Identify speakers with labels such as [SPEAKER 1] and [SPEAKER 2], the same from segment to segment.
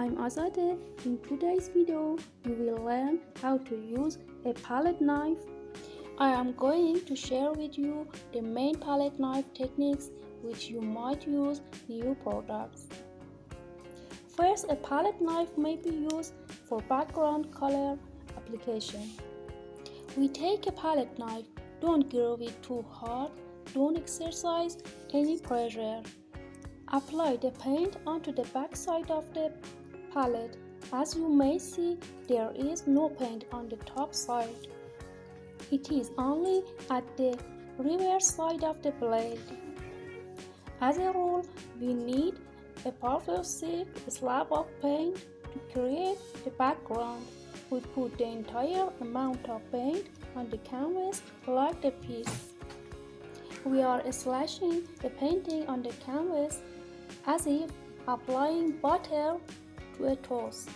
[SPEAKER 1] I'm Azadeh. In today's video, you will learn how to use a palette knife. I am going to share with you the main palette knife techniques which you might use in your products. First, a palette knife may be used for background color application. We take a palette knife, don't grab it too hard, don't exercise any pressure. Apply the paint onto the back side of the palette. As you may see, there is no paint on the top side. It is only at the reverse side of the blade. As a rule, we need a perfect slab of paint to create the background. We put the entire amount of paint on the canvas like the piece. We are slashing the painting on the canvas as if applying butter to a toast.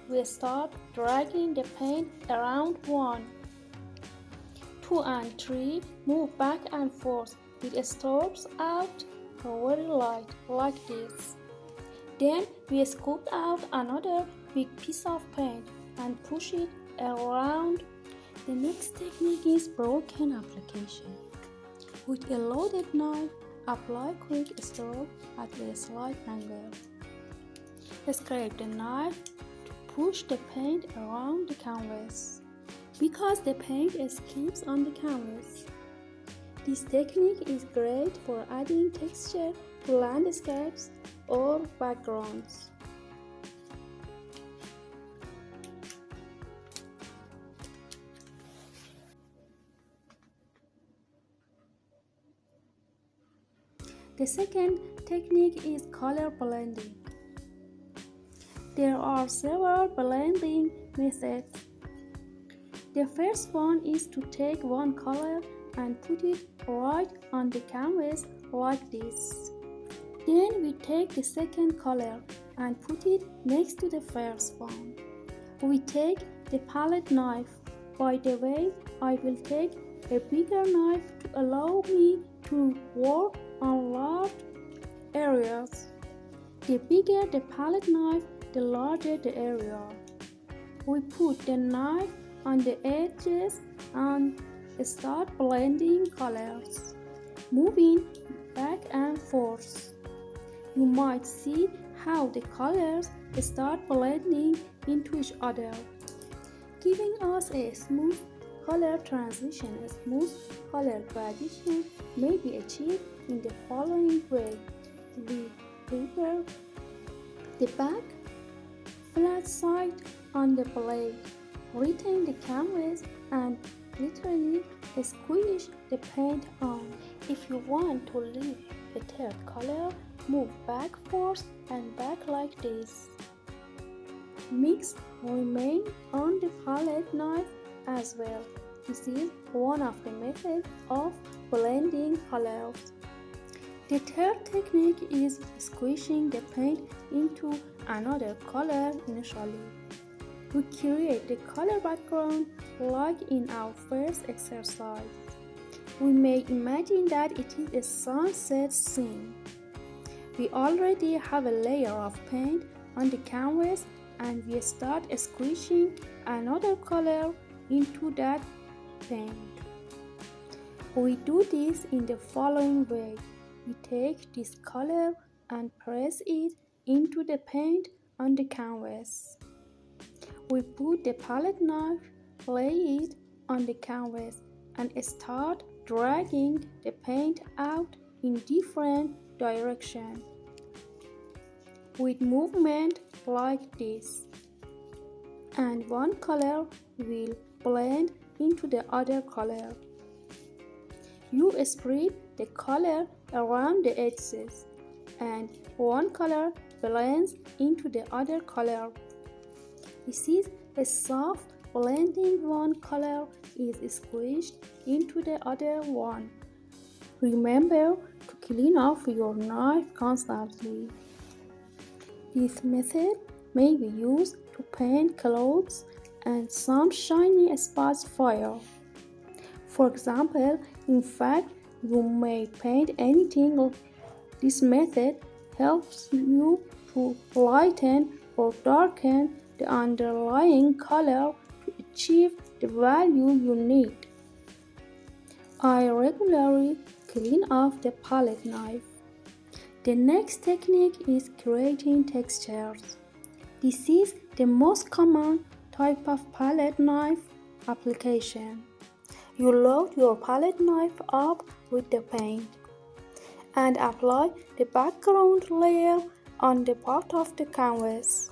[SPEAKER 1] We start dragging the paint around 1, 2 and 3, move back and forth with strokes out very light like this. Then we scoop out another big piece of paint and push it around. The next technique is broken application. With a loaded knife, apply quick stroke at a slight angle. Scrape the knife to push the paint around the canvas because the paint escapes on the canvas. This technique is great for adding texture to landscapes or backgrounds. The second technique is color blending. There are several blending methods. The first one is to take one color and put it right on the canvas like this. Then we take the second color and put it next to the first one. We take the palette knife. By the way, I will take a bigger knife to allow me to work on large areas. The bigger the palette knife, the larger the area. We put the knife on the edges and start blending colors, moving back and forth. You might see how the colors start blending into each other, giving us a smooth color transition. A smooth color gradation may be achieved in the following way. We prepare the back flat side on the blade, retain the canvas and literally squish the paint on. If you want to leave the third color, move back, forth and back like this. Mix remain on the palette knife as well. This is one of the methods of blending colors. The third technique is squishing the paint into another color initially. We create the color background like in our first exercise. We may imagine that it is a sunset scene. We already have a layer of paint on the canvas and we start squishing another color into that paint. We do this in the following way. We take this color and press it into the paint on the canvas. We put the palette knife, lay it on the canvas and start dragging the paint out in different directions with movement like this. And one color will blend into the other color. You spread the color around the edges and one color blends into the other color. This is a soft blending. One color is squished into the other one. Remember to clean off your knife constantly. This method may be used to paint clothes and some shiny spots fire. For example, in fact, you may paint anything. This method helps you to lighten or darken the underlying color to achieve the value you need. I regularly clean off the palette knife. The next technique is creating textures. This is the most common type of palette knife application. You load your palette knife up with the paint and apply the background layer on the part of the canvas.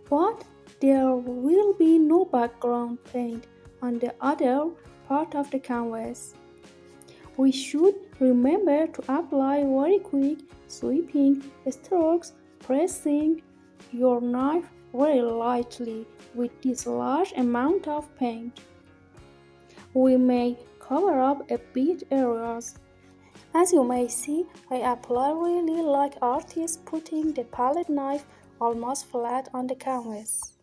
[SPEAKER 1] But there will be no background paint on the other part of the canvas. We should remember to apply very quick sweeping strokes, pressing your knife very lightly with this large amount of paint. We may cover up a bit areas. As you may see, I apply really like artists putting the palette knife almost flat on the canvas.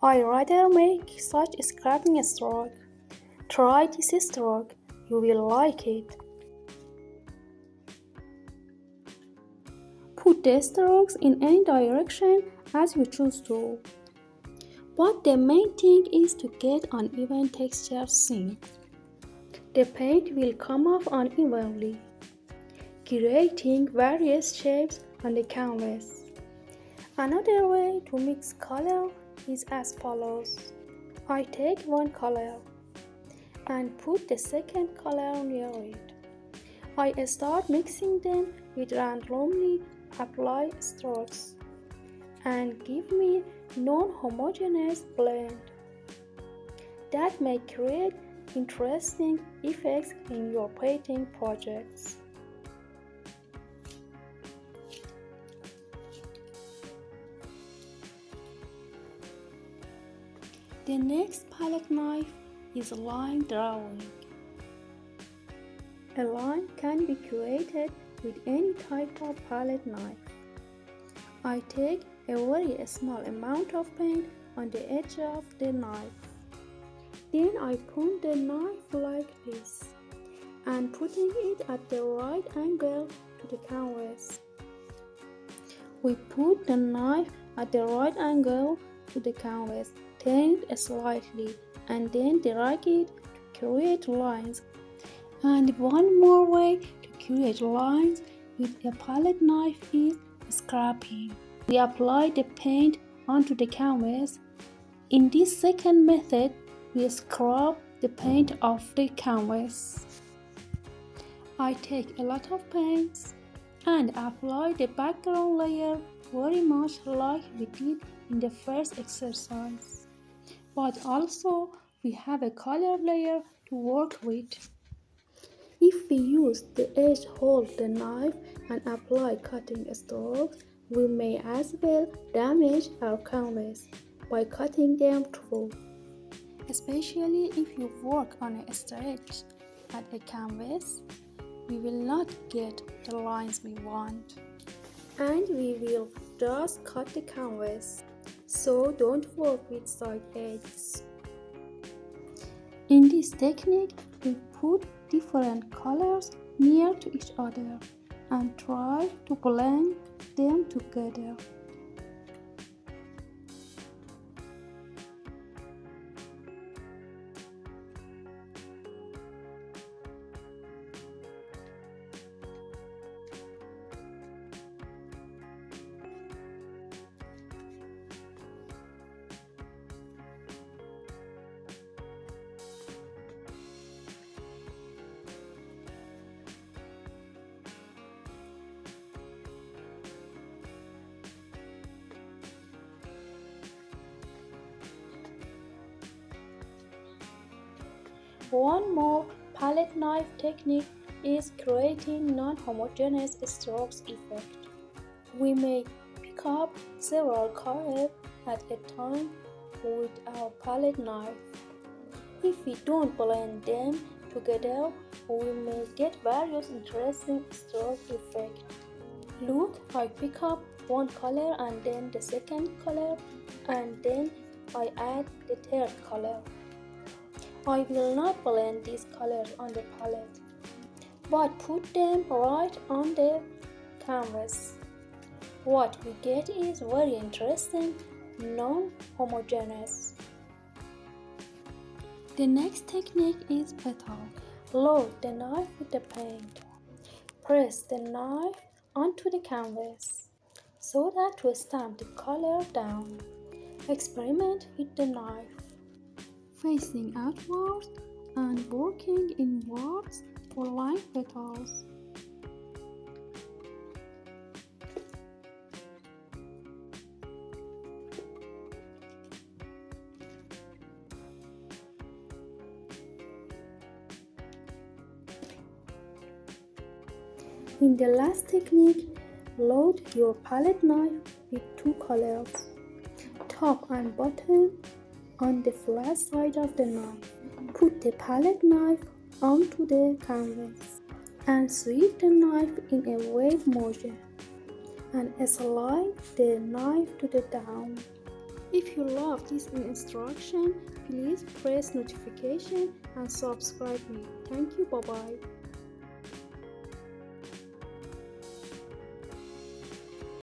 [SPEAKER 1] I rather make such a scraping stroke. Try this stroke, you will like it. Put the strokes in any direction as you choose to. But the main thing is to get uneven texture seen. The paint will come off unevenly, creating various shapes on the canvas. Another way to mix color is as follows. I take one color and put the second color near it. I start mixing them with randomly applied strokes and give me non-homogeneous blend that may create interesting effects in your painting projects. The next palette knife is line drawing. A line can be created with any type of palette knife. I take a very small amount of paint on the edge of the knife. Then I point the knife like this and putting it at the right angle to the canvas. We put the knife at the right angle to the canvas, turn it slightly and then drag it to create lines. And one more way to create lines with a palette knife is scraping. We apply the paint onto the canvas. In this second method, we scrub the paint off the canvas. I take a lot of paints and apply the background layer very much like we did in the first exercise. But also we have a color layer to work with. If we use the edge hold the knife and apply cutting strokes, we may as well damage our canvas by cutting them through. Especially if you work on a stretch at a canvas, we will not get the lines we want. And we will just cut the canvas. So don't work with side edges. In this technique, we put different colors near to each other and try to blend them together. One more palette knife technique is creating non-homogeneous strokes effect. We may pick up several colors at a time with our palette knife. If we don't blend them together, we may get various interesting stroke effects. Look, I pick up one color and then the second color and then I add the third color. I will not blend these colors on the palette. but put them right on the canvas. What we get is very interesting, non-homogeneous. The next technique is petal. Load the knife with the paint. Press the knife onto the canvas so that to stamp the color down. Experiment with the knife, facing outwards and working inwards for line petals. In the last technique, load your palette knife with two colors, top and bottom, on the flat side of the knife. Put the palette knife onto the canvas and sweep the knife in a wave motion and slide the knife to the down. If you love this instruction, please press notification and subscribe me. Thank you. Bye bye.